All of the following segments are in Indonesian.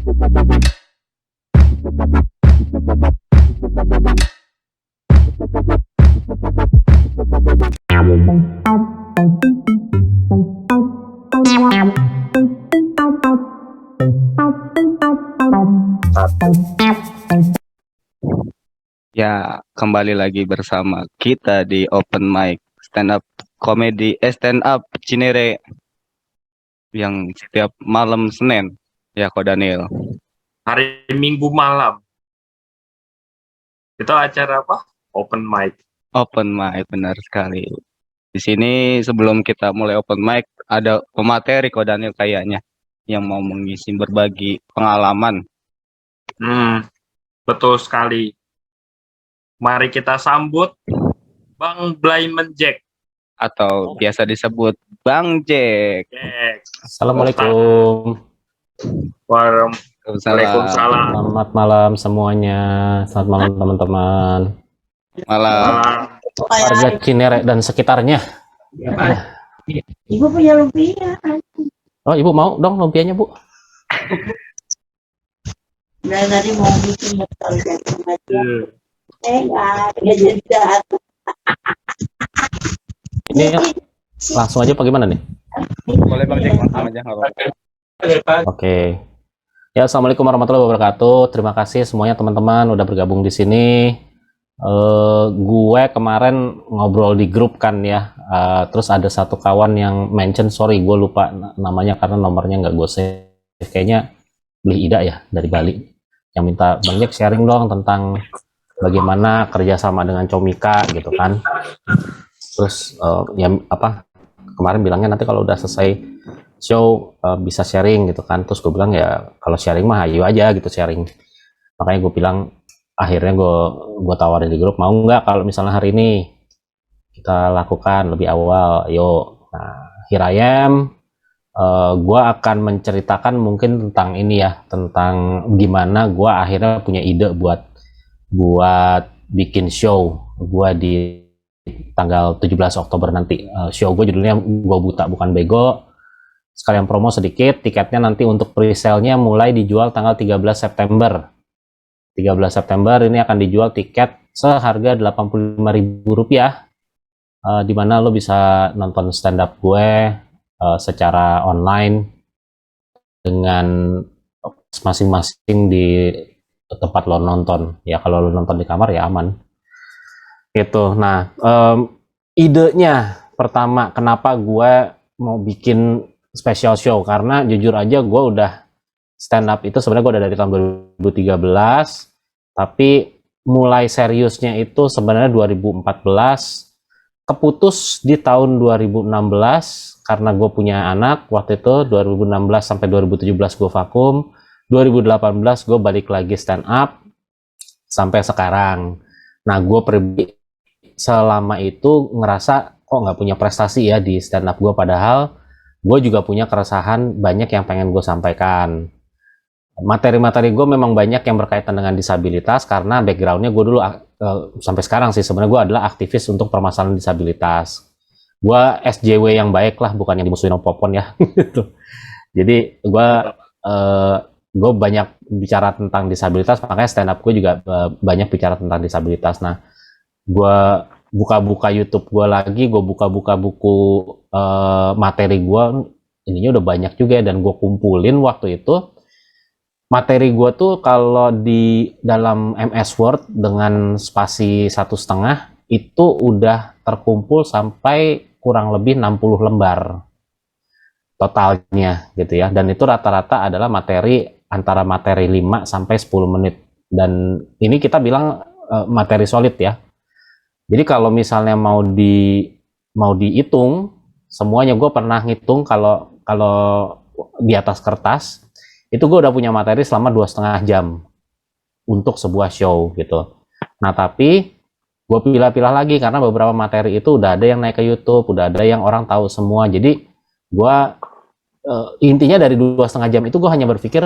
Ya, kembali lagi bersama kita di Open Mic stand up Cinere yang setiap malam Senin. Ya, Ko Daniel. Hari Minggu malam. Itu acara apa? Open mic. Open Mic, benar sekali. Di sini sebelum kita mulai Open Mic, ada pemateri Ko Daniel kayaknya yang mau mengisi berbagi pengalaman. Betul sekali. Mari kita sambut Bang Blaiman Jack. Atau biasa disebut Bang Jack. Assalamualaikum. Waalaikumsalam. Selamat malam semuanya. Selamat malam teman-teman. Malam. Warga Cinere dan sekitarnya. Ibu punya lumpia. Oh, Ibu mau dong lumpianya, Bu? Udah tadi mau bikin betul jatuh aja. Enggak jadi jatuh. Ini langsung aja apa gimana nih? Boleh Bang Jack, langsung aja nggak apa-apa. Oke. Ya, assalamualaikum warahmatullahi wabarakatuh. Terima kasih semuanya teman-teman udah bergabung di sini. Gue kemarin ngobrol di grup kan ya. Terus ada satu kawan yang mention, sorry gue lupa namanya karena nomornya nggak gue save. Kayaknya Beli Ida ya dari Bali. Yang minta Bang Jack sharing dong tentang bagaimana kerjasama dengan Comika gitu kan. Terus kemarin bilangnya nanti kalau udah selesai show bisa sharing gitu kan. Terus gue bilang ya kalau sharing mah ayo aja gitu sharing. Makanya gue bilang akhirnya gue tawarin di grup, mau nggak kalau misalnya hari ini kita lakukan lebih awal, yuk. Nah, here I am. Gue akan menceritakan mungkin tentang ini ya, tentang gimana gue akhirnya punya ide buat bikin show gue di tanggal 17 Oktober nanti. Show gue judulnya Gue Buta Bukan Bego. Sekalian promo sedikit, tiketnya nanti untuk pre-sale-nya mulai dijual tanggal 13 September. 13 September ini akan dijual tiket seharga Rp85.000, di mana lo bisa nonton stand up gue secara online dengan masing-masing di tempat lo nonton. Ya kalau lo nonton di kamar ya aman. Gitu. Nah, idenya pertama kenapa gue mau bikin special show, karena jujur aja gue udah stand up itu sebenarnya gue udah dari tahun 2013, tapi mulai seriusnya itu sebenarnya 2014, keputus di tahun 2016 karena gue punya anak. Waktu itu 2016 sampai 2017 gue vakum, 2018 gue balik lagi stand up sampai sekarang. Nah, gue selama itu ngerasa kok nggak punya prestasi ya di stand up gue, padahal gue juga punya keresahan banyak yang pengen gue sampaikan. Materi-materi gue memang banyak yang berkaitan dengan disabilitas, karena backgroundnya gue dulu sampai sekarang sih sebenarnya gue adalah aktivis untuk permasalahan disabilitas. Gue SJW yang baik lah, bukan yang dimusuhin sama Popon ya. Jadi gue banyak bicara tentang disabilitas, makanya stand up gue juga banyak bicara tentang disabilitas. Nah, gue buka-buka YouTube gue lagi, gue buka-buka buku materi gue, ininya udah banyak juga ya, dan gue kumpulin waktu itu. Materi gue tuh kalau di dalam MS Word dengan spasi 1,5 itu udah terkumpul sampai kurang lebih 60 lembar totalnya gitu ya, dan itu rata-rata adalah materi antara materi 5 sampai 10 menit, dan ini kita bilang materi solid ya. Jadi kalau misalnya mau dihitung semuanya, gue pernah ngitung kalau di atas kertas itu gue udah punya materi selama 2,5 jam untuk sebuah show gitu. Nah, tapi gue pilah-pilah lagi karena beberapa materi itu udah ada yang naik ke YouTube, udah ada yang orang tahu semua. Jadi gue intinya dari 2,5 jam itu gue hanya berpikir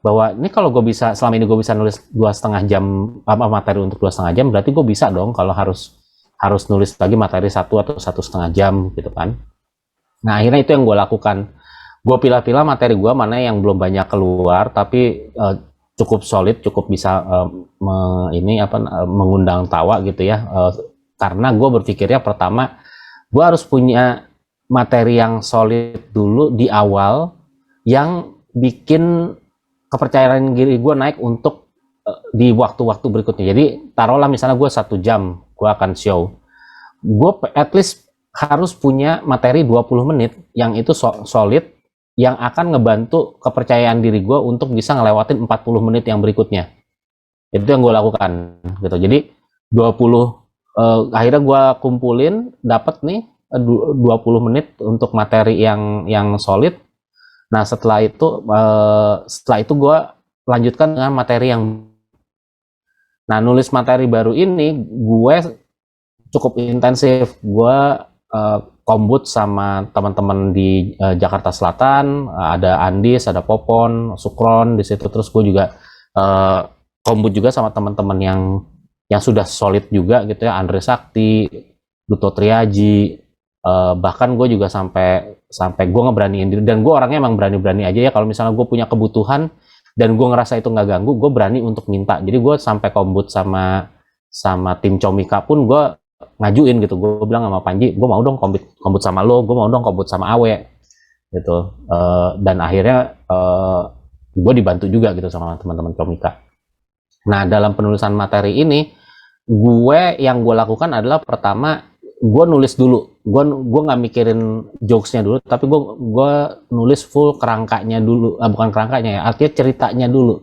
bahwa ini kalau gue bisa, selama ini gue bisa nulis 2,5 jam materi untuk 2,5 jam, berarti gue bisa dong kalau harus nulis lagi materi 1 atau 1,5 jam gitu kan. Nah, akhirnya itu yang gue lakukan. gue pilah-pilah materi gue mana yang belum banyak keluar tapi cukup solid, cukup bisa mengundang tawa gitu ya. Karena gue berpikirnya pertama gue harus punya materi yang solid dulu di awal yang bikin kepercayaan diri gue naik untuk di waktu-waktu berikutnya. Jadi taruhlah misalnya gue 1 jam gue akan show, gue at least harus punya materi 20 menit yang itu solid, yang akan ngebantu kepercayaan diri gue untuk bisa ngelewatin 40 menit yang berikutnya. Itu yang gue lakukan gitu. Jadi 20 akhirnya gue kumpulin dapat nih 20 menit untuk materi yang solid. Nah setelah itu gue lanjutkan dengan materi yang nulis materi baru ini gue cukup intensif. Gue kombut sama teman-teman di Jakarta Selatan, ada Andis, ada Popon, Sukron di situ. Terus gue juga kombut juga sama teman-teman yang sudah solid juga gitu ya, Andre Sakti, Duto Triaji, bahkan gue juga sampai gue ngeberaniin diri, dan gue orangnya emang berani-berani aja ya, kalau misalnya gue punya kebutuhan dan gue ngerasa itu nggak ganggu, gue berani untuk minta. Jadi gue sampai kombut sama tim Comika pun gue ngajuin gitu, gue bilang sama Panji, gue mau dong kombut sama lo, gue mau dong kombut sama Awe gitu. Dan akhirnya gue dibantu juga gitu sama teman-teman Comika. Nah dalam penulisan materi ini yang gue lakukan adalah pertama gue nulis dulu, gue nggak mikirin jokesnya dulu, tapi gue nulis full kerangkanya dulu, bukan kerangkanya ya, artinya ceritanya dulu,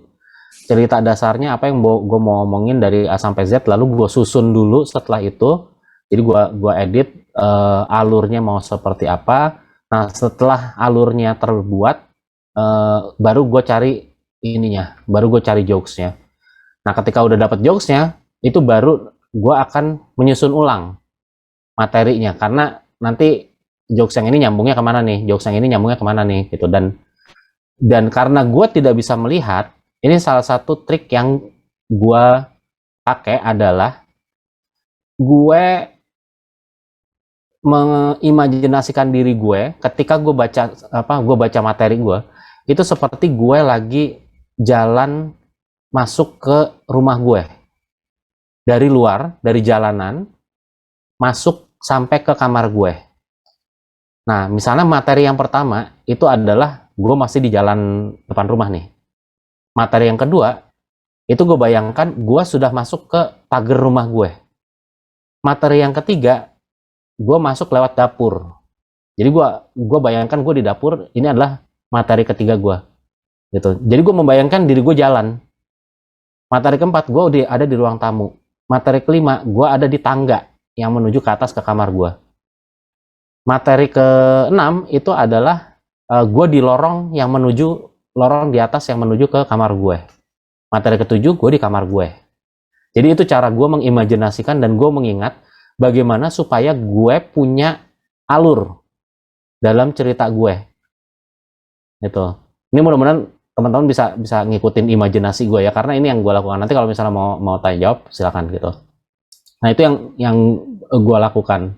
cerita dasarnya apa yang gue mau ngomongin dari A sampai Z, lalu gue susun dulu. Setelah itu jadi gue edit alurnya mau seperti apa. Nah setelah alurnya terbuat, baru gue cari jokesnya. Nah ketika udah dapet jokesnya, itu baru gue akan menyusun ulang materinya, karena nanti jokes yang ini nyambungnya kemana nih, jokes yang ini nyambungnya kemana nih gitu. Dan karena gue tidak bisa melihat, ini salah satu trik yang gue pakai adalah gue mengimajinasikan diri gue ketika gue baca materi gue, itu seperti gue lagi jalan masuk ke rumah gue dari luar, dari jalanan masuk sampai ke kamar gue. Nah misalnya materi yang pertama itu adalah gue masih di jalan depan rumah nih. Materi yang kedua itu gue bayangkan gue sudah masuk ke pagar rumah gue. Materi yang ketiga gue masuk lewat dapur. Jadi gue bayangkan gue di dapur, ini adalah materi ketiga gue gitu. Jadi gue membayangkan diri gue jalan. Materi keempat gue udah ada di ruang tamu. Materi kelima gue ada di tangga yang menuju ke atas ke kamar gue. Materi ke-6 itu adalah gue di lorong di atas yang menuju ke kamar gue. Materi ke-7 gue di kamar gue. Jadi itu cara gue mengimajinasikan dan gue mengingat bagaimana supaya gue punya alur dalam cerita gue. Itu. Ini mudah-mudahan teman-teman bisa ngikutin imajinasi gue ya, karena ini yang gue lakukan. Nanti kalau misalnya mau tanya jawab silakan gitu. Nah itu yang gue lakukan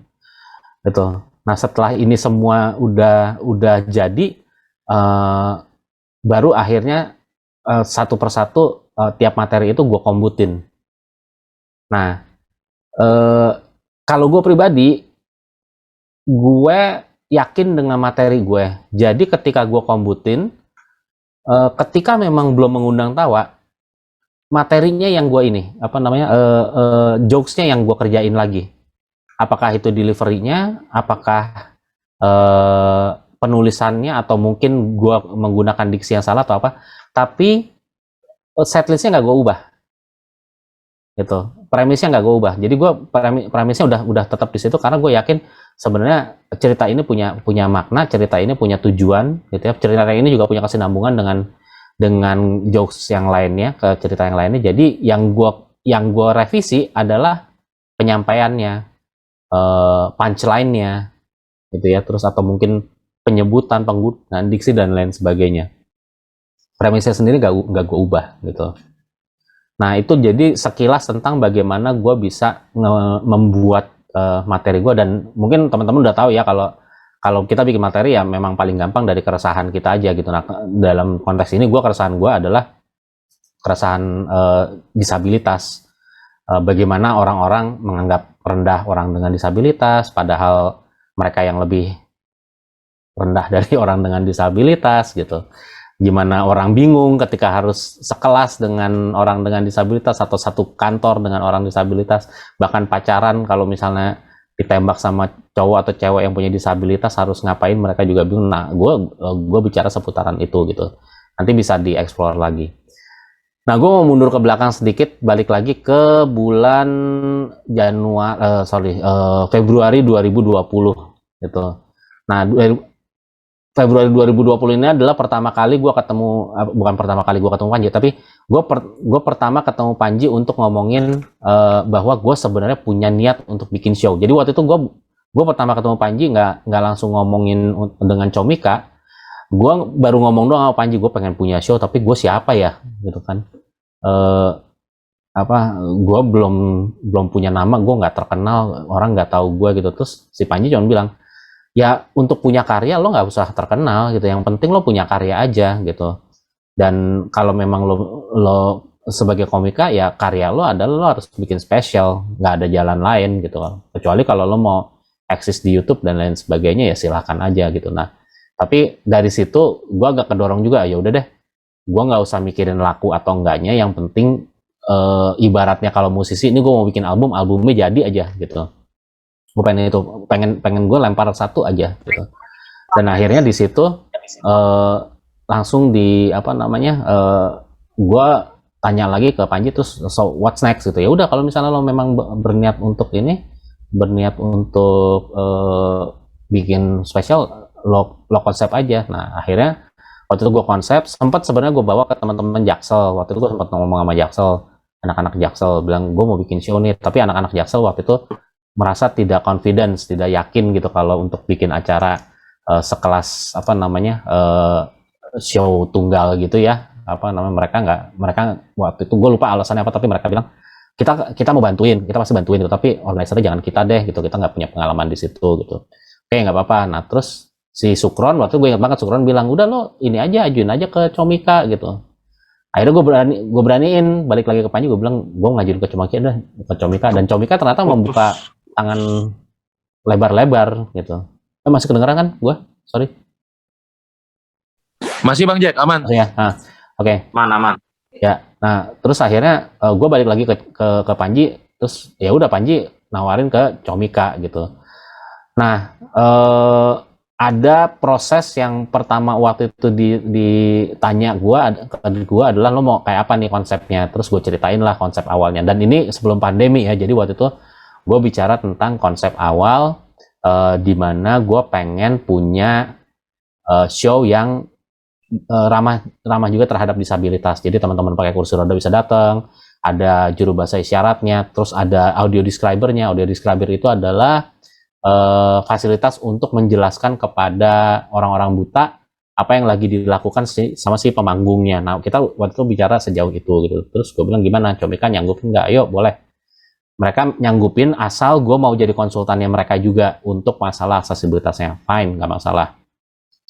gitu. Nah setelah ini semua udah jadi, baru akhirnya satu persatu tiap materi itu gue kombutin. Nah kalau gue pribadi, gue yakin dengan materi gue. Jadi ketika gue kombutin, ketika memang belum mengundang tawa, materinya yang gue jokesnya yang gue kerjain lagi. Apakah itu deliverynya, apakah penulisannya, atau mungkin gue menggunakan diksi yang salah atau apa. Tapi setlistnya nggak gue ubah, gitu. Premisnya nggak gue ubah. Jadi gue premisnya udah tetap di situ, karena gue yakin sebenarnya cerita ini punya makna, cerita ini punya tujuan, gitu ya. Cerita ini juga punya kesinambungan dengan jokes yang lainnya, ke cerita yang lainnya. Jadi yang gue revisi adalah penyampaiannya, punchline-nya, gitu ya. Terus atau mungkin penyebutan, penggunaan diksi dan lain sebagainya. Premisnya sendiri nggak gue ubah, gitu. Nah itu jadi sekilas tentang bagaimana gue bisa membuat materi gue. Dan mungkin teman-teman udah tahu ya, kalau kita bikin materi ya memang paling gampang dari keresahan kita aja gitu. Nah, dalam konteks ini keresahan gue adalah keresahan disabilitas. Bagaimana orang-orang menganggap rendah orang dengan disabilitas, padahal mereka yang lebih rendah dari orang dengan disabilitas gitu. Gimana orang bingung ketika harus sekelas dengan orang dengan disabilitas atau satu kantor dengan orang disabilitas, bahkan pacaran kalau misalnya ditembak sama cowok atau cewek yang punya disabilitas harus ngapain, mereka juga bingung. Nah, gue bicara seputaran itu gitu. Nanti bisa dieksplor lagi. Nah, gue mau mundur ke belakang sedikit, balik lagi ke bulan Februari 2020 gitu. Nah, Februari 2020 ini adalah pertama kali gue ketemu, bukan pertama kali gue ketemu Panji, tapi gue pertama ketemu Panji untuk ngomongin bahwa gue sebenarnya punya niat untuk bikin show. Jadi waktu itu gue pertama ketemu Panji nggak langsung ngomongin dengan Comika. Gue baru ngomong doang sama Panji, gue pengen punya show, tapi gue siapa ya gitu kan. Gue belum punya nama, gue nggak terkenal, orang nggak tahu gue gitu. Terus si Panji cuma bilang, ya untuk punya karya lo nggak usah terkenal gitu, yang penting lo punya karya aja gitu. Dan kalau memang lo sebagai komika, ya karya lo adalah lo harus bikin spesial, nggak ada jalan lain gitu. Kecuali kalau lo mau eksis di YouTube dan lain sebagainya, ya silahkan aja gitu. Nah, tapi dari situ gue agak kedorong juga, ya udah deh, gue nggak usah mikirin laku atau enggaknya, yang penting ibaratnya kalau musisi ini gue mau bikin albumnya jadi aja gitu. Gue pengen gue lempar satu aja gitu. Dan akhirnya di situ langsung gue tanya lagi ke Panji, terus so what's next gitu. Ya udah, kalau misalnya lo memang berniat untuk bikin spesial, lo konsep aja. Nah, akhirnya waktu itu gue konsep, sempat sebenarnya gue bawa ke teman-teman Jaksel. Waktu itu gue sempat ngomong sama Jaksel, anak-anak Jaksel, bilang gue mau bikin show nih. Tapi anak-anak Jaksel waktu itu merasa tidak confidence, tidak yakin gitu kalau untuk bikin acara sekelas show tunggal gitu ya. Mereka waktu itu gue lupa alasannya apa, tapi mereka bilang kita mau bantuin, kita pasti bantuin gitu, tapi organisernya jangan kita deh gitu, kita nggak punya pengalaman di situ gitu. Oke, nggak apa-apa. Nah, terus si Sukron, waktu itu gue ingat banget, Sukron bilang, udah lo ini aja, ajuin aja ke Comika gitu. Akhirnya gue beraniin balik lagi ke Panji, gue bilang gue ngajuin ke Comika, dan Comika ternyata membuka tangan lebar-lebar gitu. Masih kedengeran kan gue? Sorry. Masih Bang Jack, aman? Ya, oke. Aman. Ya, nah terus akhirnya gue balik lagi ke Panji, terus ya udah Panji nawarin ke Comika gitu. Nah, ada proses yang pertama waktu itu ditanya gue adalah, lo mau kayak apa nih konsepnya? Terus gue ceritain lah konsep awalnya. Dan ini sebelum pandemi ya, jadi waktu itu gue bicara tentang konsep awal, di mana gue pengen punya show yang ramah juga terhadap disabilitas. Jadi teman-teman pakai kursi roda bisa datang, ada juru bahasa isyaratnya, terus ada audio describernya. Audio describer itu adalah fasilitas untuk menjelaskan kepada orang-orang buta apa yang lagi dilakukan sama si pemanggungnya. Nah, kita waktu itu bicara sejauh itu gitu. Terus gue bilang, gimana, Comika nyanggupin nggak? Ayo, boleh. Mereka nyanggupin asal gue mau jadi konsultannya mereka juga untuk masalah aksesibilitasnya. Fine, nggak masalah.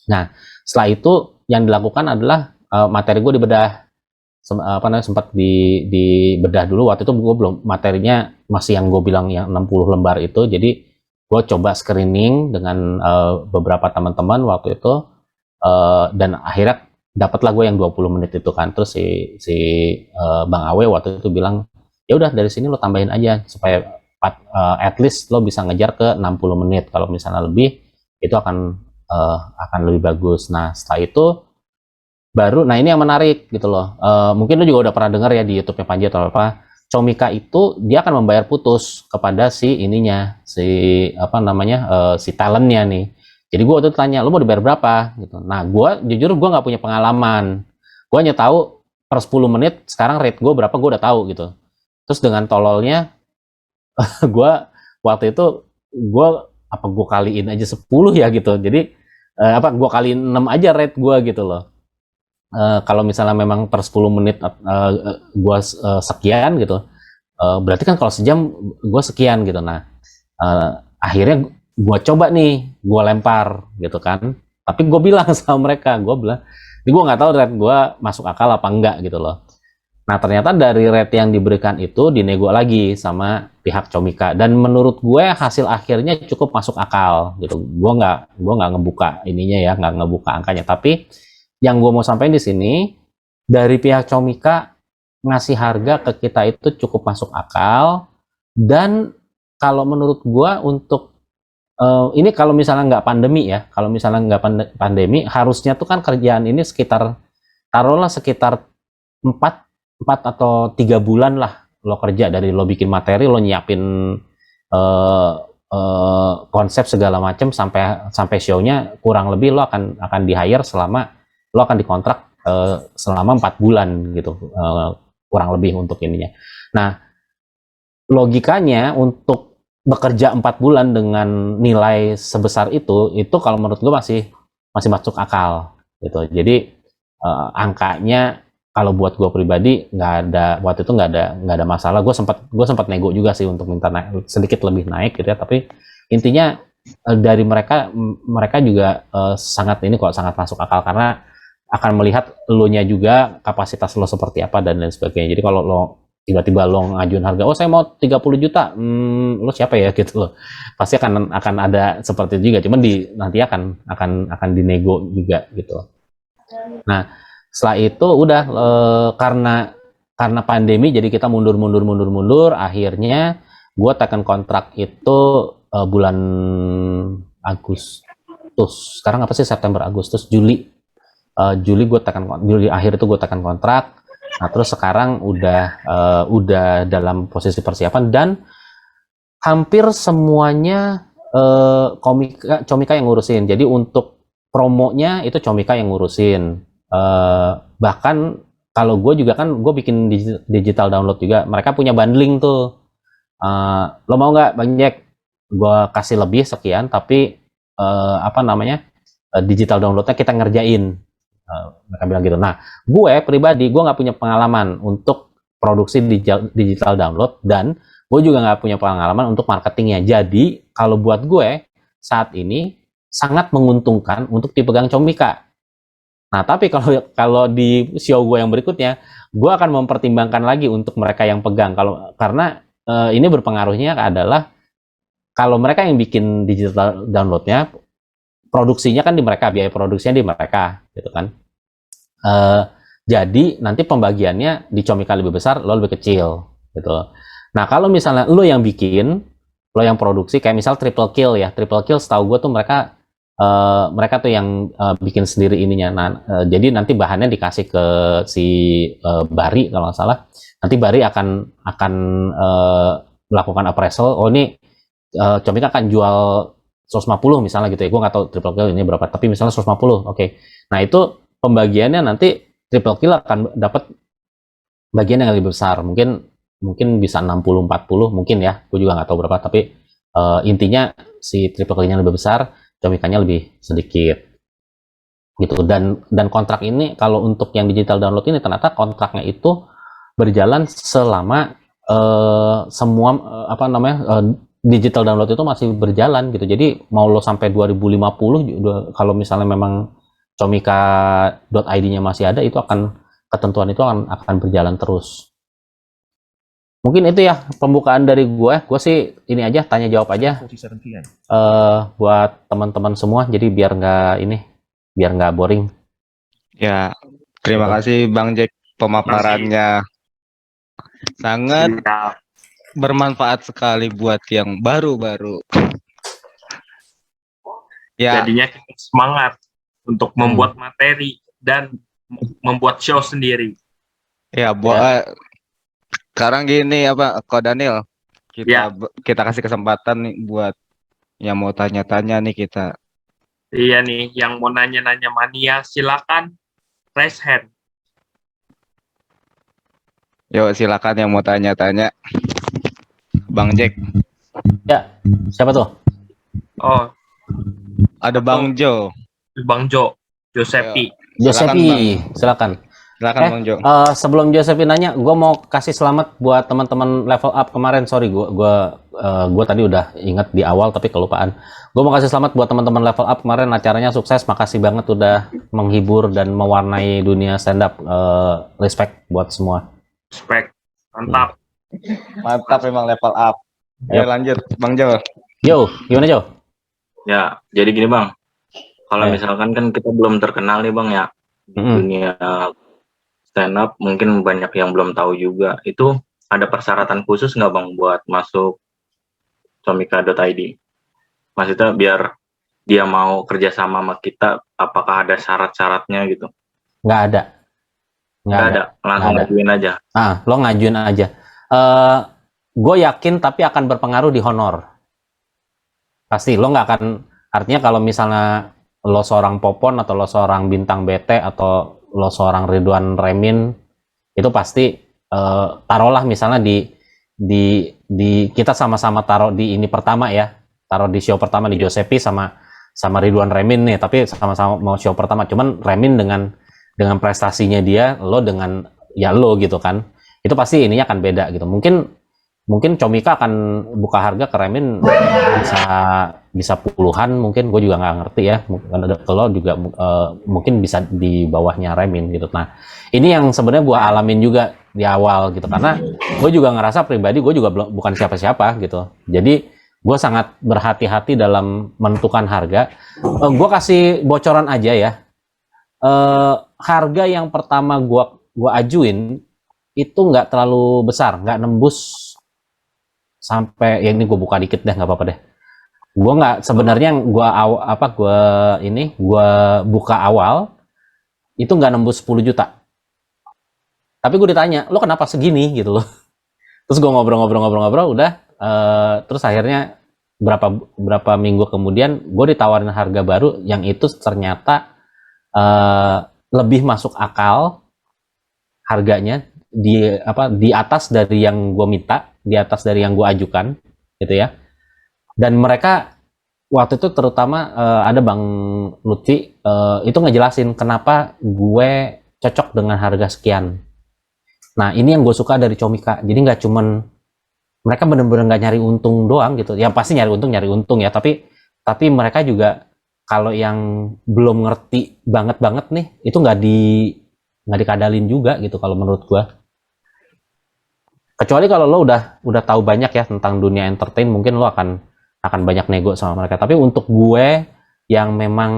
Nah, setelah itu yang dilakukan adalah materi gue dibedah. Sempat dibedah dulu. Waktu itu gue belum, materinya masih yang gue bilang yang 60 lembar itu. Jadi gue coba screening dengan beberapa teman-teman waktu itu, dan akhirnya dapatlah gue yang 20 menit itu kan. Terus si Bang Awe waktu itu bilang, ya udah dari sini lo tambahin aja supaya at least lo bisa ngejar ke 60 menit. Kalau misalnya lebih, itu akan lebih bagus. Nah, setelah itu baru, nah ini yang menarik gitu loh. Mungkin lo juga udah pernah dengar ya di YouTube-nya Panji atau apa. Comika itu dia akan membayar putus kepada si talentnya nih. Jadi gue waktu itu tanya, lo mau dibayar berapa gitu. Nah, jujur gue nggak punya pengalaman. Gue hanya tahu per 10 menit sekarang rate gue berapa, gue udah tahu gitu. Terus dengan tololnya gue waktu itu gue kaliin aja 10 ya gitu. Jadi gue kaliin 6 aja rate gue gitu loh. Kalau misalnya memang per 10 menit gue sekian gitu, berarti kan kalau sejam gue sekian gitu. Nah, akhirnya gue coba nih, gue lempar gitu kan. Tapi gue bilang sama mereka, gue bilang, gue nggak tahu rate gue masuk akal apa enggak gitu loh. Nah ternyata dari rate yang diberikan itu dinego lagi sama pihak Comika, dan menurut gue hasil akhirnya cukup masuk akal gitu. Gue nggak ngebuka ininya ya, nggak ngebuka angkanya. Tapi yang gue mau sampaikan di sini, dari pihak Comika ngasih harga ke kita itu cukup masuk akal. Dan kalau menurut gue untuk ini kalau misalnya nggak pandemi ya, kalau misalnya nggak pandemi, harusnya tuh kan kerjaan ini sekitar, taruhlah sekitar 4 atau 3 bulan lah lo kerja, dari lo bikin materi, lo nyiapin konsep segala macam sampai show-nya, kurang lebih lo akan di hire selama, lo akan dikontrak selama 4 bulan gitu, kurang lebih untuk ininya. Nah logikanya untuk bekerja 4 bulan dengan nilai sebesar itu kalau menurut gue masih masuk akal gitu. Jadi angkanya kalau buat gue pribadi nggak ada, waktu itu nggak ada masalah. Gue sempat nego juga sih untuk minta sedikit lebih naik gitu ya. Tapi intinya dari mereka juga sangat masuk akal, karena akan melihat lo nya juga, kapasitas lo seperti apa dan lain sebagainya. Jadi kalau lo tiba-tiba lo ngajuin harga, oh saya mau 30 juta, lo siapa ya gitu loh. Pasti akan ada seperti itu juga, cuman nanti akan dinego juga gitu. Nah setelah itu udah karena pandemi, jadi kita mundur, akhirnya gue tekan kontrak itu bulan Agustus. Sekarang apa sih, September, Agustus, Juli Juli akhir itu gue tekan kontrak. Nah terus sekarang udah dalam posisi persiapan, dan hampir semuanya Comika yang ngurusin. Jadi untuk promonya itu Comika yang ngurusin. Bahkan kalau gue juga kan, gue bikin digital download juga. Mereka punya bundling tuh. Lo mau nggak Bang Jack? Gue kasih lebih sekian, tapi digital downloadnya kita ngerjain. Mereka bilang gitu. Nah, gue pribadi, gue nggak punya pengalaman untuk produksi digital download, dan gue juga nggak punya pengalaman untuk marketingnya. Jadi, kalau buat gue, saat ini sangat menguntungkan untuk dipegang Comika. Nah, tapi kalau di show gue yang berikutnya, gue akan mempertimbangkan lagi untuk mereka yang pegang. Karena ini berpengaruhnya adalah, kalau mereka yang bikin digital downloadnya, produksinya kan di mereka, biaya produksinya di mereka, gitu kan. Jadi nanti pembagiannya di Comika lebih besar, lo lebih kecil, gitu. Nah kalau misalnya lo yang bikin, lo yang produksi, kayak misal Triple Kill ya, Triple Kill setahu gue tuh mereka tuh yang bikin sendiri ininya. Nah jadi nanti bahannya dikasih ke si Bari kalau nggak salah. Nanti Bari akan melakukan appraisal. Oh ini Comika akan jual 150 misalnya gitu ya, gue nggak tahu Triple Kill ini berapa, tapi misalnya 150, oke. Nah itu pembagiannya nanti Triple Kill akan dapat bagian yang lebih besar, mungkin bisa 60-40 mungkin ya, gue juga nggak tahu berapa, tapi intinya si Triple Kill-nya lebih besar, Comikanya lebih sedikit gitu. Dan kontrak ini, kalau untuk yang digital download ini, ternyata kontraknya itu berjalan selama semua digital download itu masih berjalan gitu. Jadi mau lo sampai 2050 kalau misalnya memang comika.id-nya masih ada, itu ketentuan itu akan berjalan terus. Mungkin itu ya pembukaan dari gue. Gue sih ini aja, tanya jawab aja buat teman-teman semua, jadi biar nggak boring. Ya, terima kasih Bang Jack, pemaparannya sangat bermanfaat sekali buat yang baru-baru. Ya. Jadinya kita semangat untuk membuat materi dan membuat show sendiri. Ya, sekarang gini Ko Daniel, kita kasih kesempatan nih buat yang mau tanya-tanya nih kita. Iya nih, yang mau nanya-nanya mania, silakan raise hand. Yuk silakan yang mau tanya-tanya. Bang Jack. Ya, siapa tuh? Oh, ada Bang Jo. Bang Jo, Josepi. Josepi, silakan. Silakan Bang Jo. Sebelum Josephine nanya, gue mau kasih selamat buat teman-teman level up kemarin. Sorry, gue tadi udah ingat di awal tapi kelupaan. Gue mau kasih selamat buat teman-teman level up kemarin, acaranya sukses. Makasih banget udah menghibur dan mewarnai dunia stand up. Respect buat semua. Respect. Mantap. Mantap memang level up. Ayo lanjut Bang Jo. Yo, gimana Jo? Ya, jadi gini Bang, kalau Ya. misalkan kan kita belum terkenal nih Bang ya, di Mm-mm. dunia stand up mungkin banyak yang belum tahu juga. Itu ada persyaratan khusus nggak Bang buat masuk comika.id? Maksudnya biar dia mau kerjasama sama kita, apakah ada syarat-syaratnya gitu? Nggak ada. Nggak ada, langsung Nggak ada. ngajuin aja. Lo ngajuin aja. Gue yakin tapi akan berpengaruh di honor. Pasti lo nggak akan, artinya kalau misalnya lo seorang Popon atau lo seorang Bintang BT atau lo seorang Ridwan Remin, itu pasti taruhlah misalnya di kita sama-sama taruh di ini pertama ya, taruh di show pertama di Josepi sama Ridwan Remin nih, tapi sama-sama mau show pertama, cuman Remin dengan prestasinya dia, lo dengan ya lo gitu kan, itu pasti ininya akan beda gitu. Mungkin Comika akan buka harga ke Remin bisa puluhan, mungkin gue juga nggak ngerti ya, mungkin ada kalau juga mungkin bisa di bawahnya Remin gitu. Nah ini yang sebenarnya gue alamin juga di awal gitu, karena gue juga ngerasa pribadi gue juga bukan siapa-siapa gitu, jadi gue sangat berhati-hati dalam menentukan harga. Gue kasih bocoran aja ya, harga yang pertama gue ajuin itu nggak terlalu besar, nggak nembus sampai, ya ini gue buka dikit deh, nggak apa-apa deh. Gue nggak, sebenarnya gue buka awal itu nggak nembus 10 juta. Tapi gue ditanya, lo kenapa segini gitu loh. Terus gue ngobrol udah, terus akhirnya berapa minggu kemudian gue ditawarin harga baru yang itu ternyata lebih masuk akal harganya, di atas dari yang gue minta, di atas dari yang gue ajukan gitu ya. Dan mereka waktu itu terutama ada Bang Lutfi itu ngejelasin kenapa gue cocok dengan harga sekian. Nah ini yang gue suka dari Comika, jadi nggak cuman mereka bener-bener nggak nyari untung doang gitu, yang pasti nyari untung ya, tapi mereka juga kalau yang belum ngerti banget nih itu nggak dikadalin juga gitu kalau menurut gue. Kecuali kalau lo udah tahu banyak ya tentang dunia entertain, mungkin lo akan banyak nego sama mereka. Tapi untuk gue yang memang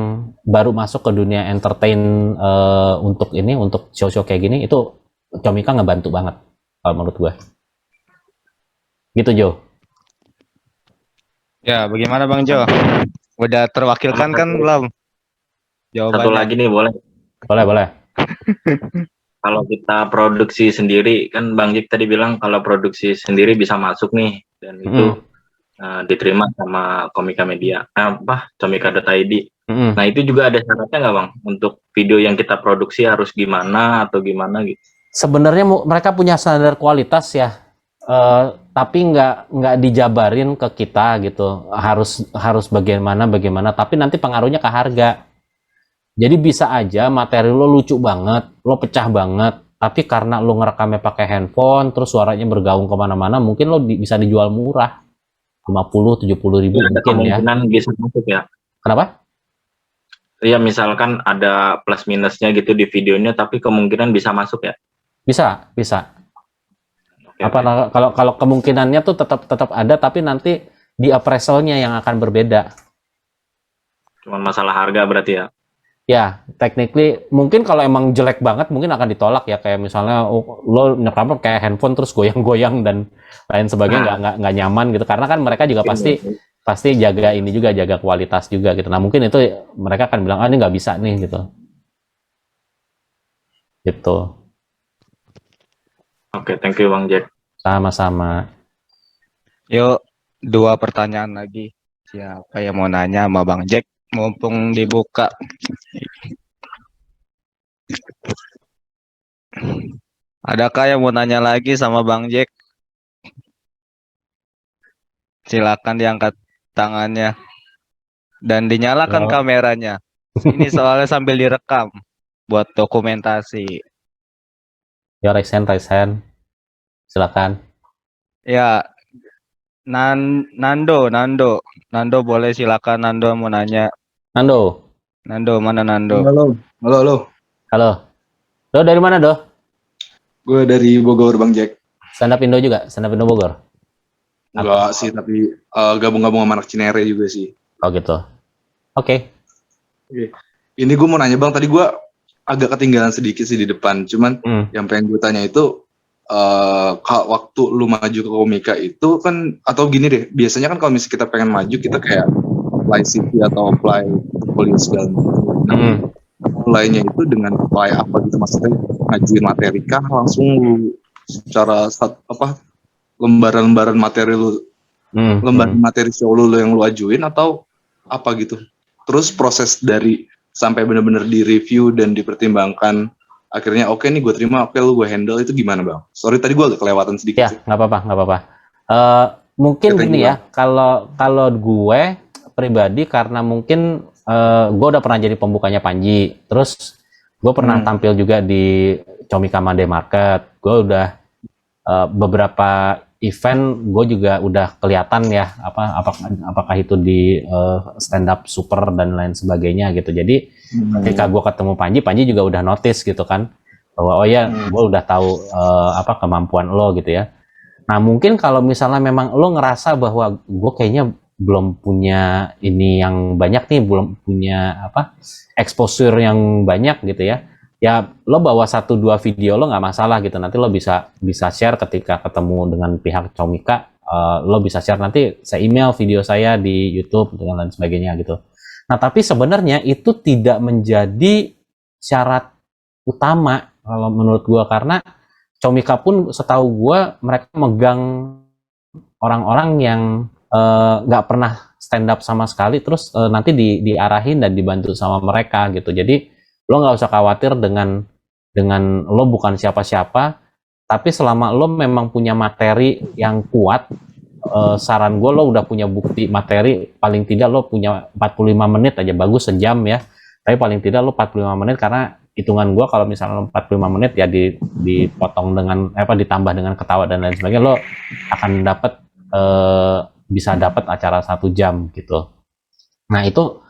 baru masuk ke dunia entertain untuk show-show kayak gini, itu Comika ngebantu banget kalau menurut gue. Gitu Jo. Ya, bagaimana Bang Jo? Udah terwakilkan kan belum? Jawabannya. Satu lagi nih boleh. Boleh. Kalau kita produksi sendiri, kan Bang Jik tadi bilang kalau produksi sendiri bisa masuk nih, dan itu diterima sama Komika Media, comika.id. Nah itu juga ada syaratnya nggak Bang? Untuk video yang kita produksi harus gimana atau gimana gitu? Sebenarnya mereka punya standar kualitas ya, tapi nggak dijabarin ke kita gitu, harus bagaimana, tapi nanti pengaruhnya ke harga. Jadi bisa aja materi lo lucu banget, lo pecah banget, tapi karena lo ngerekamnya pakai handphone, terus suaranya bergaung kemana-mana, mungkin lo bisa dijual murah, 50-70 ribu Ada mungkin ya. kemungkinan bisa masuk ya? Kenapa? Ya misalkan ada plus minusnya gitu di videonya, tapi kemungkinan bisa masuk ya? Bisa. Oke. Kalau kemungkinannya tuh tetap ada, tapi nanti di appraisalnya yang akan berbeda. Cuman masalah harga berarti ya? Ya, technically mungkin kalau emang jelek banget mungkin akan ditolak ya, kayak misalnya lo nyerekam kayak handphone terus goyang-goyang dan lain sebagainya, nggak nyaman gitu, karena kan mereka juga pasti jaga ini juga, jaga kualitas juga gitu. Nah mungkin itu mereka akan bilang ini nggak bisa nih gitu. Oke, thank you Bang Jack. Sama-sama. Yuk, 2 pertanyaan lagi. Siapa yang mau nanya sama Bang Jack? Mumpung dibuka. Adakah yang mau nanya lagi sama Bang Jack? Silakan diangkat tangannya dan dinyalakan kameranya. Ini soalnya sambil direkam buat dokumentasi. Ya, raise hand. Silakan. Ya, Nando boleh silakan. Nando mau nanya. Nando, Nando, mana Nando? Halo. halo. Lo dari mana, Do? Gue dari Bogor, Bang Jack. Stand up Indo juga? Stand up Indo Bogor? Enggak sih, tapi gabung-gabung sama anak Cinere juga sih. Oh gitu. Oke. Ini gue mau nanya Bang, tadi gue agak ketinggalan sedikit sih di depan. Cuman yang pengen gue tanya itu, waktu lu maju ke Komika itu kan, atau gini deh, biasanya kan kalau misalnya kita pengen maju, kita kayak apply CV atau apply portfolio segala macam. Mulainya itu dengan apply apa gitu, maksudnya ngajuin materi kah langsung lu secara lembaran-lembaran materi lu, lembaran materi show lu yang lu ajuin atau apa gitu. Terus proses dari sampai benar-benar di review dan dipertimbangkan akhirnya oke nih gue terima, oke lu gue handle, itu gimana Bang? Sorry tadi gue agak kelewatan sedikit Ya, sih. nggak apa-apa. Mungkin gini ya, kalau gue pribadi karena mungkin gue udah pernah jadi pembukanya Panji, terus gue pernah tampil juga di Comika Made Market, gue udah beberapa event gue juga udah kelihatan ya apakah itu di stand up super dan lain sebagainya gitu. Jadi ketika gue ketemu Panji juga udah notice gitu kan bahwa oh ya gue udah tahu kemampuan lo gitu ya. Nah mungkin kalau misalnya memang lo ngerasa bahwa gue kayaknya belum punya ini yang banyak nih, belum punya exposure yang banyak gitu ya, ya lo bawa 1-2 video lo nggak masalah gitu. Nanti lo bisa share ketika ketemu dengan pihak Comika, lo bisa share, nanti saya email video saya di YouTube dan lain sebagainya gitu. Nah tapi sebenarnya itu tidak menjadi syarat utama kalau menurut gue, karena Comika pun setahu gue mereka megang orang-orang yang nggak pernah stand up sama sekali, terus nanti diarahin dan dibantu sama mereka gitu. Jadi lo nggak usah khawatir dengan lo bukan siapa-siapa, tapi selama lo memang punya materi yang kuat, saran gue lo udah punya bukti materi, paling tidak lo punya 45 menit aja, bagus sejam ya, tapi paling tidak lo 45 menit, karena hitungan gue kalau misalnya lo 45 menit ya dipotong dengan ditambah dengan ketawa dan lain sebagainya, lo akan dapat bisa dapat acara 1 jam gitu. Nah itu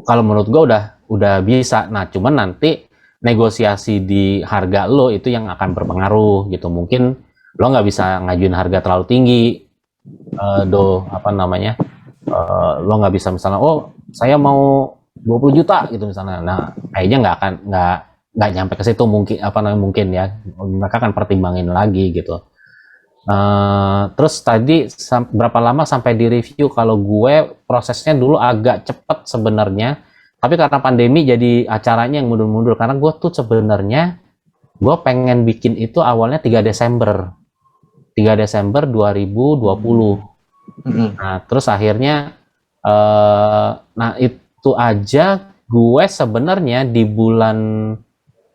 kalau menurut gue udah bisa. Nah cuman nanti negosiasi di harga lo itu yang akan berpengaruh gitu. Mungkin lo nggak bisa ngajuin harga terlalu tinggi, lo nggak bisa misalnya oh saya mau 20 juta gitu misalnya. Nah kayaknya nggak nyampe ke situ, mungkin ya mereka akan pertimbangin lagi gitu. Terus tadi berapa lama sampai di review? Kalau gue prosesnya dulu agak cepet sebenarnya, tapi karena pandemi jadi acaranya yang mundur-mundur. Karena gue tuh sebenarnya gue pengen bikin itu awalnya 3 Desember 2020. Nah terus akhirnya nah itu aja gue sebenarnya di bulan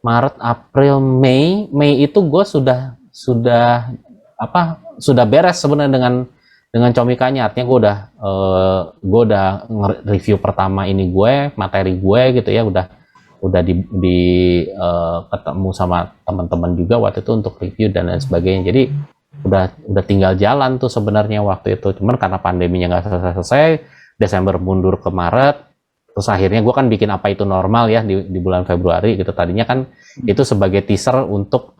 Maret, April, Mei itu gue sudah beres sebenarnya dengan Comikanya. Artinya gue udah review pertama ini gue, materi gue gitu ya, udah ketemu sama teman-teman juga waktu itu untuk review dan lain sebagainya. Jadi udah tinggal jalan tuh sebenarnya waktu itu. Cuman karena pandeminya nggak selesai, Desember mundur ke Maret. Terus akhirnya gue kan bikin Apa Itu Normal ya di bulan Februari gitu. Tadinya kan itu sebagai teaser untuk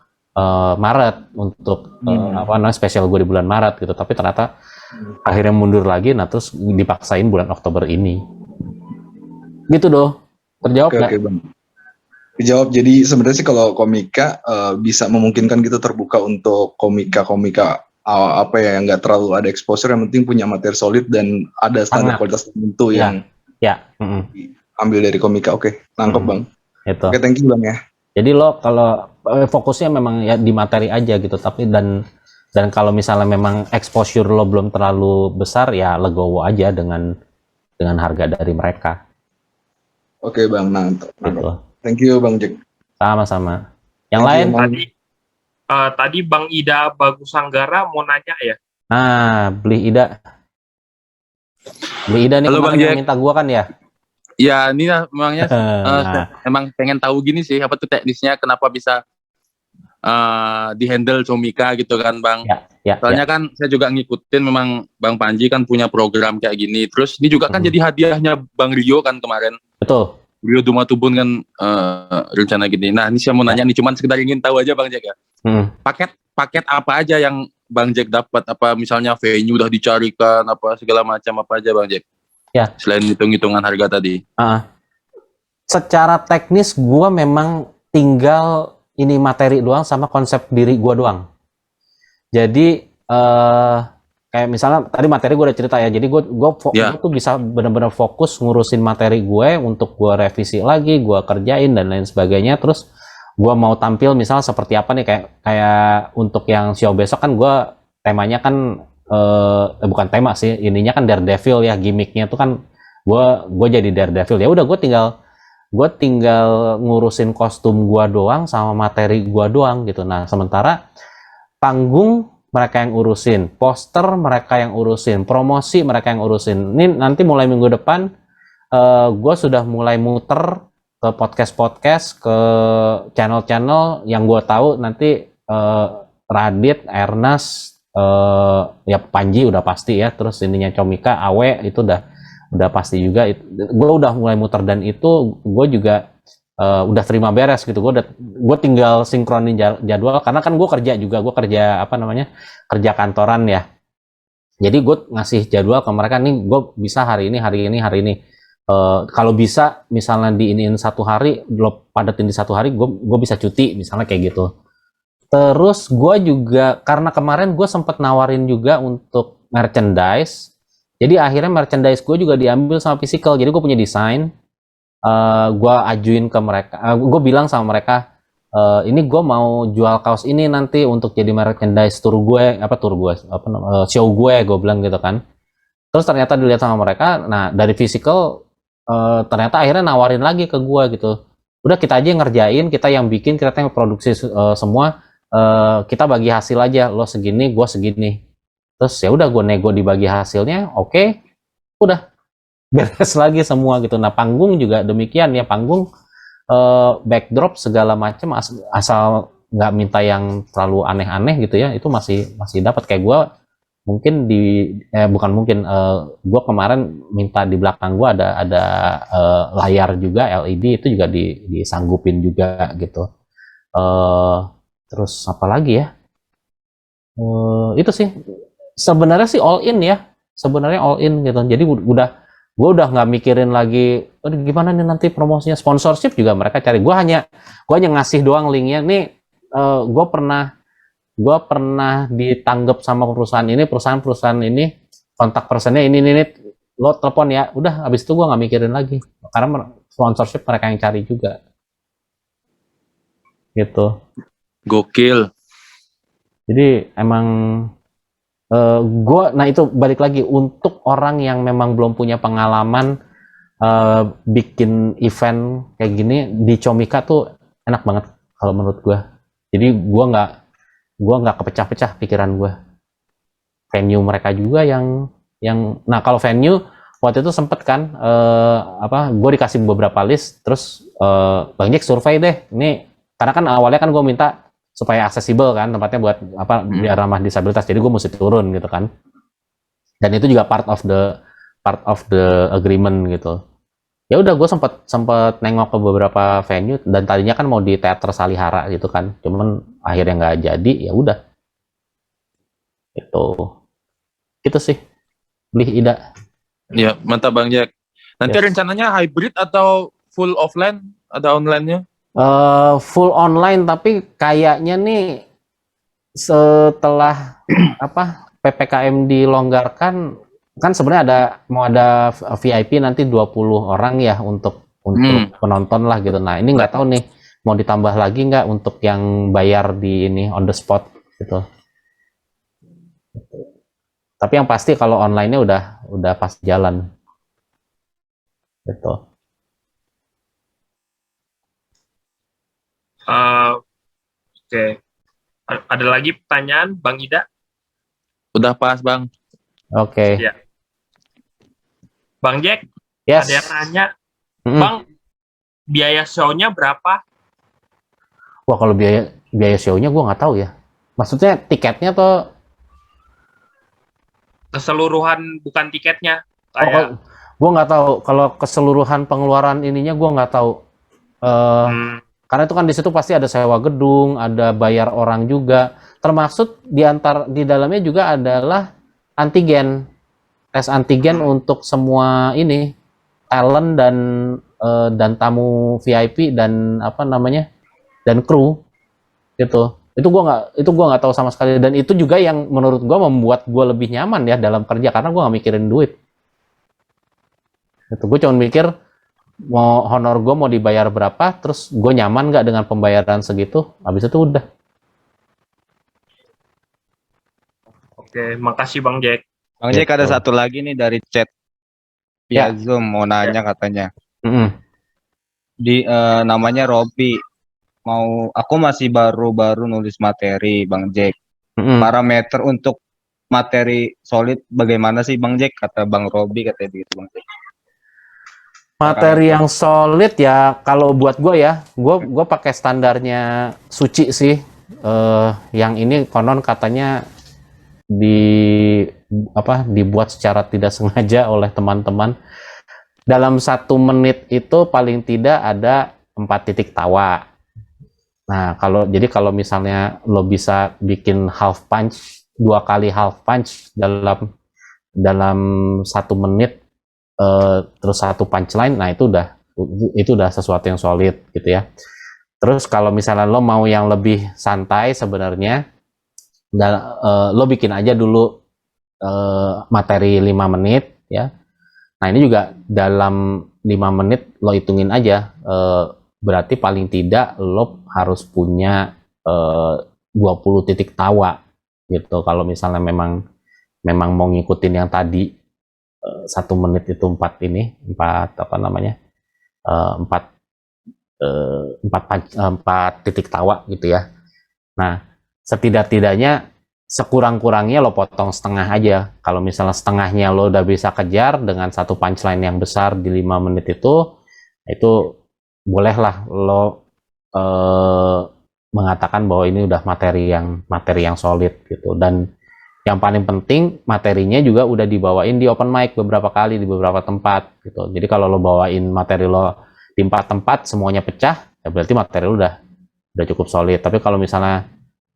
Maret, untuk spesial gue di bulan Maret gitu, tapi ternyata akhirnya mundur lagi. Nah terus dipaksain bulan Oktober ini gitu. Terjawab nggak? Oke, Bang. Dijawab. Jadi sebenarnya sih kalau Komika bisa memungkinkan kita terbuka untuk komika yang nggak terlalu ada exposure, yang penting punya materi solid dan ada standar kualitas tertentu yang ambil dari Komika. Oke, nangkep Bang. Itu. Oke, thank you Bang ya. Jadi lo kalau fokusnya memang ya di materi aja gitu, tapi dan kalau misalnya memang exposure lo belum terlalu besar, ya legowo aja dengan harga dari mereka. Oke Bang, nangkep. Gitu. Thank you Bang Jack. Sama-sama. Yang lain? Tadi Bang Ida Bagus Anggara mau nanya ya. Nah, beli Ida nih. Halo, kemarin yang minta gua kan ya. Ya, ini lah memangnya emang pengen tahu gini sih, apa tuh teknisnya, kenapa bisa di-handle Comika gitu kan Bang. Ya. Soalnya kan saya juga ngikutin memang Bang Panji kan punya program kayak gini. Terus ini juga kan Mhm. jadi hadiahnya Bang Rio kan kemarin. Betul. Rio Dumatubun kan rencana gini. Nah ini saya mau nanya nih, cuman sekedar ingin tahu aja Bang Jack ya. Paket apa aja yang Bang Jack dapat? Apa misalnya venue udah dicarikan, apa segala macam apa aja Bang Jack? Ya. Selain hitung-hitungan harga tadi. Secara teknis gue memang tinggal ini materi doang sama konsep diri gue doang. Jadi kayak misalnya tadi materi gue udah cerita ya, jadi gue tuh bisa benar-benar fokus ngurusin materi gue untuk gue revisi lagi, gue kerjain dan lain sebagainya. Terus gue mau tampil misalnya seperti apa nih, kayak untuk yang show besok kan gue temanya kan bukan tema sih, ininya kan Daredevil ya, gimmicknya tuh kan gue jadi Daredevil. Ya udah gue tinggal ngurusin kostum gue doang sama materi gue doang gitu. Nah sementara panggung mereka yang urusin, poster mereka yang urusin, promosi mereka yang urusin. Ini nanti mulai minggu depan gue sudah mulai muter ke podcast-podcast, ke channel-channel yang gue tahu nanti Radit, Ernest, ya Panji udah pasti ya, terus ininya Comika, Awe itu udah pasti juga. Gue udah mulai muter dan itu gue juga udah terima beres gitu. Gue tinggal sinkronin jadwal karena kan gue kerja kerja kantoran ya. Jadi gue ngasih jadwal ke mereka nih, gue bisa hari ini. Kalau bisa misalnya diiniin satu hari, lo padatin di satu hari, gue bisa cuti misalnya kayak gitu. Terus gue juga karena kemarin gue sempet nawarin juga untuk merchandise. Jadi akhirnya merchandise gue juga diambil sama physical. Jadi gue punya desain. Gue ajuin ke mereka, gue bilang sama mereka, ini gue mau jual kaos ini nanti untuk jadi merchandise show gue bilang gitu kan. Terus ternyata dilihat sama mereka, nah dari physical ternyata akhirnya nawarin lagi ke gue gitu, udah kita aja yang ngerjain, kita yang bikin, kita yang produksi semua, kita bagi hasil aja, lo segini, gue segini. Terus ya udah gue nego dibagi hasilnya, oke, udah beres lagi semua gitu. Nah panggung juga demikian ya, panggung backdrop segala macam asal nggak minta yang terlalu aneh-aneh gitu ya, itu masih dapat. Kayak gue mungkin gue kemarin minta di belakang gue ada layar juga LED, itu juga disanggupin juga gitu. Terus apa lagi ya, itu sih sebenarnya sih all in gitu. Jadi gue udah nggak mikirin lagi gimana nih nanti promosinya, sponsorship juga mereka cari. Gue hanya ngasih doang linknya nih. Gue pernah ditanggap sama perusahaan ini, kontak personnya ini, lo telepon ya, udah habis itu gue nggak mikirin lagi karena sponsorship mereka yang cari juga gitu. Gokil. Jadi emang nah itu balik lagi untuk orang yang memang belum punya pengalaman bikin event kayak gini di Comika tuh enak banget kalau menurut gue. Jadi gue nggak kepecah-pecah pikiran gue. Venue mereka juga yang nah kalau venue waktu itu sempet kan gue dikasih beberapa list, terus Bang Jack survei deh ini, karena kan awalnya kan gue minta supaya aksesibel kan tempatnya buat biar ramah disabilitas, jadi gue mesti turun gitu kan, dan itu juga part of the agreement gitu. Ya udah gue sempet nengok ke beberapa venue, dan tadinya kan mau di teater Salihara gitu kan, cuman akhirnya nggak jadi. Ya udah itu sih beli Ida. Ya mantap Bang Jack. Nanti Yes. rencananya hybrid atau full offline, ada online-nya? Full online, tapi kayaknya nih setelah PPKM dilonggarkan kan sebenarnya mau ada VIP nanti 20 orang ya untuk penonton lah gitu. Nah ini nggak tahu nih mau ditambah lagi nggak untuk yang bayar di ini on the spot gitu. Tapi yang pasti kalau online-nya udah pasti jalan gitu. Oke. Ada lagi pertanyaan, Bang Ida? Udah pas, Bang. Oke. Ya. Bang Jack, Yes. ada yang nanya, Bang, biaya show-nya berapa? Wah kalau biaya biaya show-nya gue nggak tahu ya. Maksudnya tiketnya tuh Keseluruhan bukan tiketnya. Kayak gue nggak tahu kalau keseluruhan pengeluaran ininya gue nggak tahu. Karena itu kan di situ pasti ada sewa gedung, ada bayar orang juga. Termasuk di dalamnya juga adalah antigen, tes antigen untuk semua ini talent dan tamu VIP dan apa namanya dan kru gitu. Itu gua nggak tahu sama sekali, dan itu juga yang menurut gua membuat gua lebih nyaman ya dalam kerja karena gua nggak mikirin duit. Itu gue cuma mikir mau honor gue mau dibayar berapa, terus gue nyaman nggak dengan pembayaran segitu, habis itu udah. Oke, makasih Bang Jack. Bang Jack, ada satu lagi nih dari chat via Zoom mau nanya katanya. Namanya Robi. Aku masih baru nulis materi Bang Jack. Parameter untuk materi solid bagaimana sih Bang Jack? Kata Bang Robi katanya begitu Bang Jack. Materi yang solid ya, kalau buat gue ya, gue pakai standarnya Suci sih. Yang ini konon katanya dibuat secara tidak sengaja oleh teman-teman. Dalam 1 menit itu paling tidak ada 4 titik tawa. Nah, kalau misalnya lo bisa bikin half punch, 2 kali half punch dalam 1 menit, terus 1 punchline, nah itu udah sesuatu yang solid gitu ya. Terus kalau misalnya lo mau yang lebih santai sebenarnya, lo bikin aja dulu materi 5 menit ya. Nah ini juga dalam 5 menit lo hitungin aja, berarti paling tidak lo harus punya 20 titik tawa gitu. Kalau misalnya memang mau ngikutin yang tadi 1 menit itu 4 titik tawa gitu ya. Nah setidak-tidaknya sekurang-kurangnya lo potong setengah aja. Kalau misalnya setengahnya lo udah bisa kejar dengan 1 punchline yang besar di 5 menit itu bolehlah lo mengatakan bahwa ini udah materi yang solid gitu. Dan yang paling penting materinya juga udah dibawain di open mic beberapa kali di beberapa tempat gitu. Jadi kalau lo bawain materi lo di 4 tempat semuanya pecah, ya berarti materi lo udah cukup solid. Tapi kalau misalnya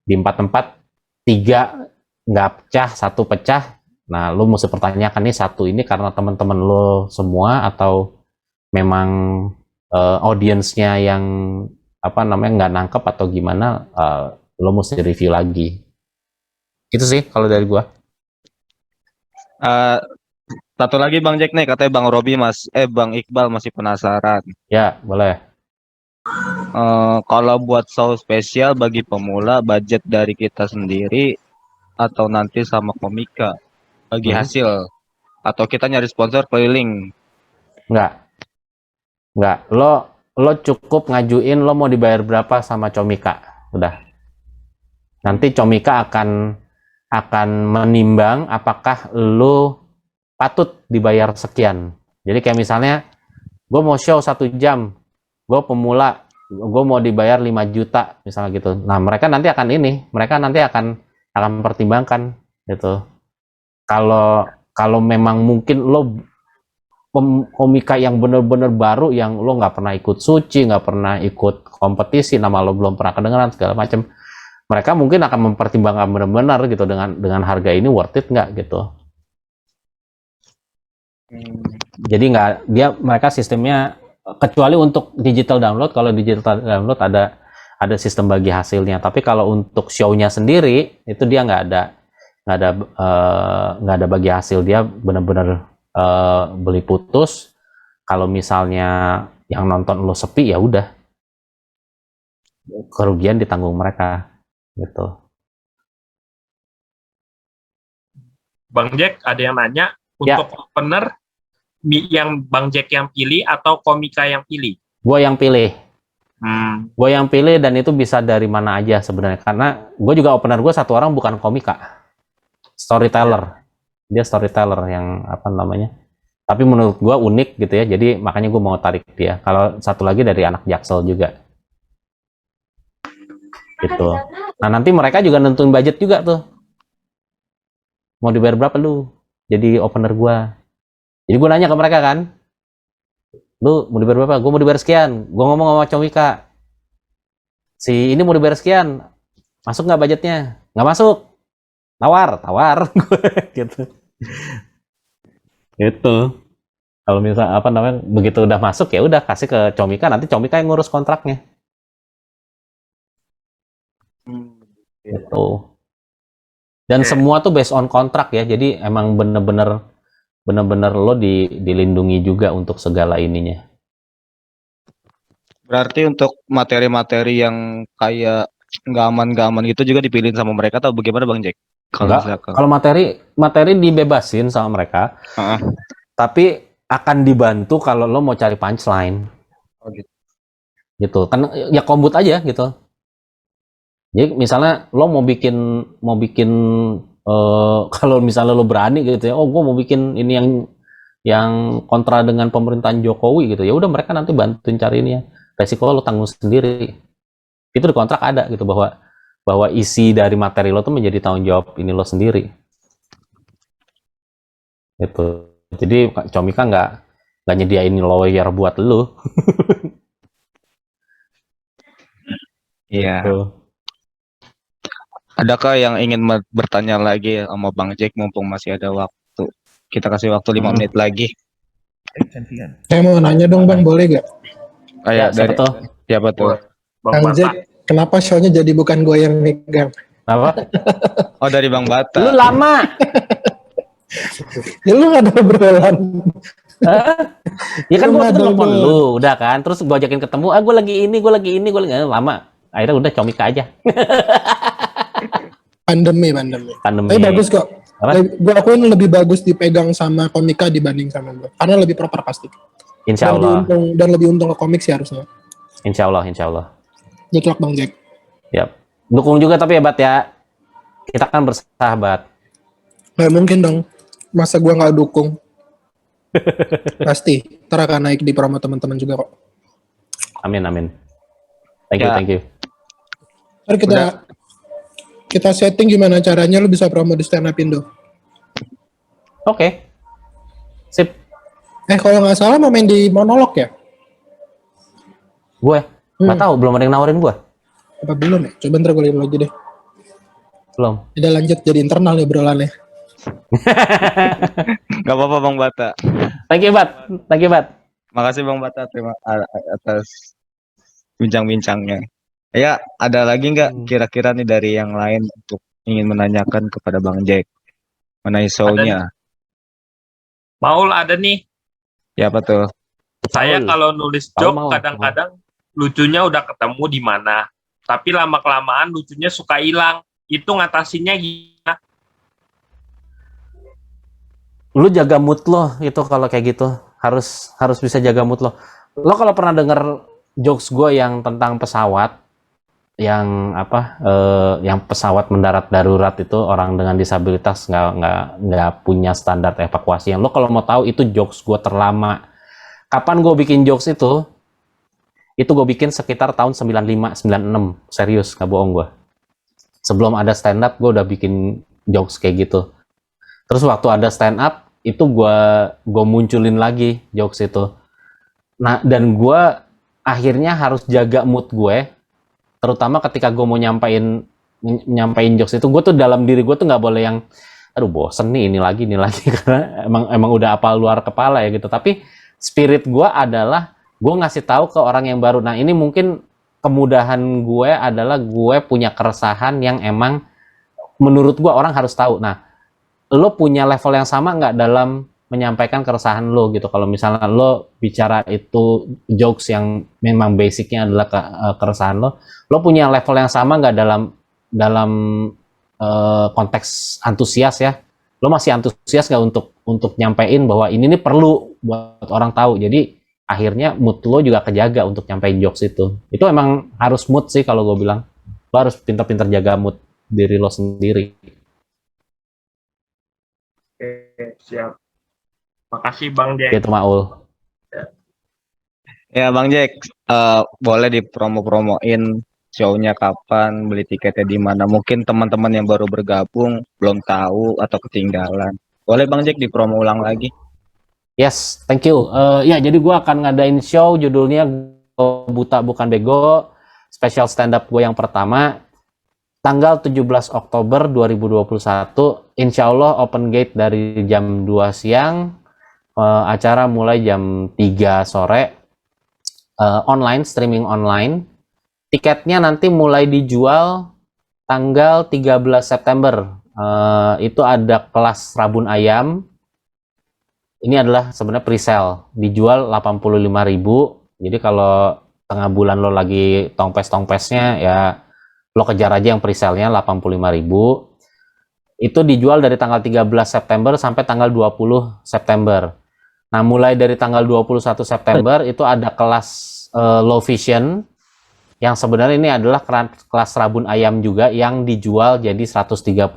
di 4 tempat 3 nggak pecah, 1 pecah, nah lo mesti pertanyakan nih 1 ini karena teman-teman lo semua atau memang audiensnya yang nggak nangkep atau gimana, lo mesti review lagi. Itu sih kalau dari gua. Satu lagi Bang Jack nih, katanya Bang Robi Bang Iqbal masih penasaran. Ya, boleh. Kalau buat show spesial bagi pemula, budget dari kita sendiri atau nanti sama komika bagi hasil, atau kita nyari sponsor keliling? Enggak. Lo cukup ngajuin lo mau dibayar berapa sama Comika, udah. Nanti Comika akan menimbang apakah lo patut dibayar sekian. Jadi kayak misalnya gue mau show 1 jam, gue pemula, gue mau dibayar 5 juta misalnya gitu. Nah mereka nanti akan pertimbangkan gitu. Kalau memang mungkin lo komika yang bener-bener baru, yang lo nggak pernah ikut Suci, nggak pernah ikut kompetisi, nama lo belum pernah kedengeran segala macam, mereka mungkin akan mempertimbangkan benar-benar gitu dengan harga ini worth it nggak gitu. Jadi mereka sistemnya, kecuali untuk digital download, kalau digital download ada sistem bagi hasilnya. Tapi kalau untuk show-nya sendiri itu dia nggak ada bagi hasil, dia benar-benar beli putus. Kalau misalnya yang nonton lo sepi, ya udah kerugian ditanggung mereka gitu. Bang Jack, ada yang nanya untuk opener yang Bang Jack yang pilih atau komika yang pilih? Gue yang pilih. Dan itu bisa dari mana aja sebenarnya, karena gue juga opener gue 1 orang bukan komika, storyteller. Dia storyteller yang tapi menurut gue unik gitu ya, jadi makanya gue mau tarik dia. Kalau 1 lagi dari anak Jaksel juga. gitu. Nah nanti mereka juga nentuin budget juga tuh, mau dibayar berapa lu jadi opener gua. Jadi gua nanya ke mereka kan, lu mau dibayar berapa? Gua mau dibayar sekian. Gua ngomong sama Comika, si ini mau dibayar sekian, masuk nggak budgetnya? Nggak masuk, tawar gitu. Itu kalau misal apa namanya, begitu udah masuk ya udah kasih ke Comika, nanti Comika yang ngurus kontraknya. Gitu. Dan semua tuh based on kontrak ya, jadi emang bener-bener lo dilindungi juga untuk segala ininya. Berarti untuk materi-materi yang kayak nggak aman gitu juga dipilihin sama mereka atau bagaimana Bang Jack? Kalau materi dibebasin sama mereka, tapi akan dibantu kalau lo mau cari punchline. Oh gitu. Gitu kan, ya kombut aja gitu. Jadi misalnya lo mau bikin kalau misalnya lo berani gitu ya, oh gue mau bikin ini yang kontra dengan pemerintahan Jokowi gitu, ya udah mereka nanti bantuin cari ini ya, resiko lo tanggung sendiri. Itu di kontrak ada gitu, bahwa isi dari materi lo tuh menjadi tanggung jawab ini lo sendiri. Gitu. Jadi Comika nggak nyediain lawyer buat lo. Iya. Gitu. Adakah yang ingin bertanya lagi sama Bang Jack mumpung masih ada waktu? Kita kasih waktu 5 menit lagi. Saya mau nanya dong Bang, boleh gak? Kayak dari siapa tuh? Bang Jack, kenapa show-nya jadi bukan gue yang megang? Apa? Oh dari Bang Bata. Lu lama. Ya lu gak ada obrolan. Ya kan gue telepon lu, udah kan, terus gue ajakin ketemu, gue lagi ini, lama. Akhirnya udah Comika aja. Pandemi. Tapi bagus kok. Gue akuin lebih bagus dipegang sama Comika dibanding sama gue, karena lebih proper pasti. Insya Allah. Dan lebih untung ke komik sih harusnya. Insya Allah. Nyeklok Bang Jack. Yap. Dukung juga tapi ya Bat ya. Kita kan bersahabat. Gak mungkin dong. Masa gue gak dukung? Pasti. Ntar akan naik di promo teman-teman juga kok. Amin. Thank you. Ntar kita setting gimana caranya lu bisa promo di Stand Up Indo. Oke. Sip. Kalau nggak salah mau main di monolog ya? Gue? Nggak tahu, belum ada yang nawarin gue. Apa belum ya? Coba ntar gue lihat lagi deh. Belum. Udah lanjut jadi internal nih obrolannya. Gak apa-apa Bang Bata. Thank you Bat. Makasih Bang Bata atas bincang-bincangnya. Ya, ada lagi nggak kira-kira nih dari yang lain untuk ingin menanyakan kepada Bang Jack mengenai show-nya? Maul ada nih. Ya betul. Saya kalau nulis joke kadang-kadang lucunya udah ketemu di mana, tapi lama-kelamaan lucunya suka hilang. Itu ngatasinnya gimana? Lu jaga mood lo itu kalau kayak gitu. Harus bisa jaga mood lo. Lo kalau pernah denger jokes gue yang tentang pesawat, yang pesawat mendarat darurat itu orang dengan disabilitas nggak punya standar evakuasi. Yang lo kalau mau tahu itu jokes gue terlama. Kapan gue bikin jokes itu gue bikin sekitar tahun 95-96, serius nggak bohong gue. Sebelum ada stand up gue udah bikin jokes kayak gitu. Terus waktu ada stand up itu gue munculin lagi jokes itu. Nah dan gue akhirnya harus jaga mood gue. Terutama ketika gue mau nyampein jokes itu, gue tuh dalam diri gue tuh nggak boleh yang, aduh bosen nih ini lagi karena emang udah apa luar kepala ya gitu. Tapi spirit gue adalah gue ngasih tahu ke orang yang baru. Nah ini mungkin kemudahan gue adalah gue punya keresahan yang emang menurut gue orang harus tahu. Nah lo punya level yang sama nggak dalam menyampaikan keresahan lo gitu? Kalau misalnya lo bicara itu jokes yang memang basicnya adalah keresahan lo punya level yang sama nggak dalam konteks antusias ya? Lo masih antusias nggak untuk nyampein bahwa ini nih perlu buat orang tahu? Jadi akhirnya mood lo juga kejaga untuk nyampein jokes itu. Itu emang harus mood sih kalau gue bilang. Lo harus pintar-pintar jaga mood diri lo sendiri. Oke, siap. Makasih Bang Jack. Gitu Maul. Ya Bang Jack, boleh dipromo-promoin show-nya kapan, beli tiketnya di mana. Mungkin teman-teman yang baru bergabung belum tahu atau ketinggalan. Boleh Bang Jack dipromo ulang lagi? Yes, thank you. Ya, jadi gue akan ngadain show judulnya Buta Bukan Bego, special stand up gue yang pertama, tanggal 17 Oktober 2021, insya Allah open gate dari jam 2 siang, acara mulai jam 3 sore, online, streaming online. Tiketnya nanti mulai dijual tanggal 13 September. Itu ada kelas Rabun Ayam. Ini adalah sebenarnya pre-sale, dijual 85.000. Jadi kalau tengah bulan lo lagi tongpes-tongpesnya, ya lo kejar aja yang pre-sale-nya 85.000. Itu dijual dari tanggal 13 September sampai tanggal 20 September. Nah, mulai dari tanggal 21 September itu ada kelas low vision, yang sebenarnya ini adalah kelas Rabun Ayam juga, yang dijual jadi 135.000.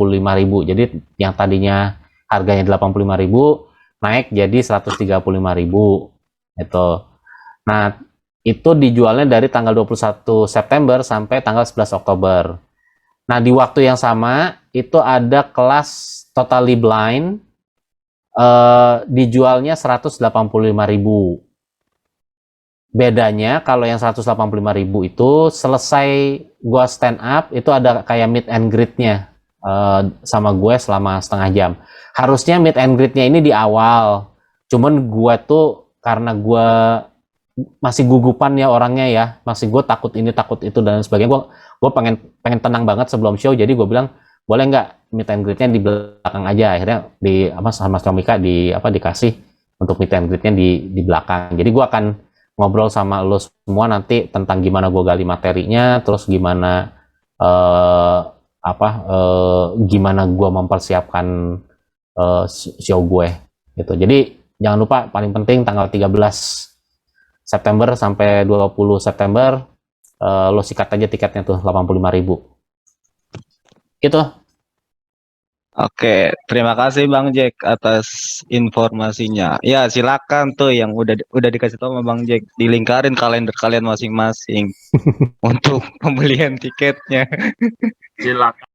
Jadi yang tadinya harganya 85.000 naik jadi 135.000 itu. Nah, itu dijualnya dari tanggal 21 September sampai tanggal 11 Oktober. Nah, di waktu yang sama itu ada kelas Totally Blind, dijualnya 185.000. Bedanya kalau yang 185.000 itu selesai gua stand up itu ada kayak meet and greet-nya sama gue selama setengah jam. Harusnya meet and greet-nya ini di awal, cuman gue tuh karena gue masih gugupan ya orangnya ya, masih gue takut ini takut itu dan sebagainya, gue pengen tenang banget sebelum show, jadi gue bilang boleh nggak meet and greet-nya di belakang aja. Akhirnya di sama Comika dikasih untuk meet and greet-nya di belakang. Jadi gue akan ngobrol sama lo semua nanti tentang gimana gue gali materinya, terus gimana gimana gue mempersiapkan show gue gitu. Jadi jangan lupa, paling penting tanggal 13 September sampai 20 September lo sikat aja tiketnya tuh 85.000 gitu. Oke, terima kasih Bang Jack atas informasinya. Ya, silakan tuh yang udah dikasih tahu sama Bang Jack, dilingkarin kalender kalian masing-masing untuk pembelian tiketnya. Silakan.